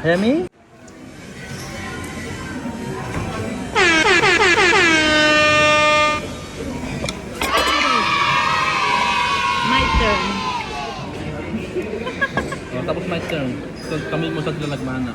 Yummy? My turn. Tapos my turn. So, kami mo sa lalagmana.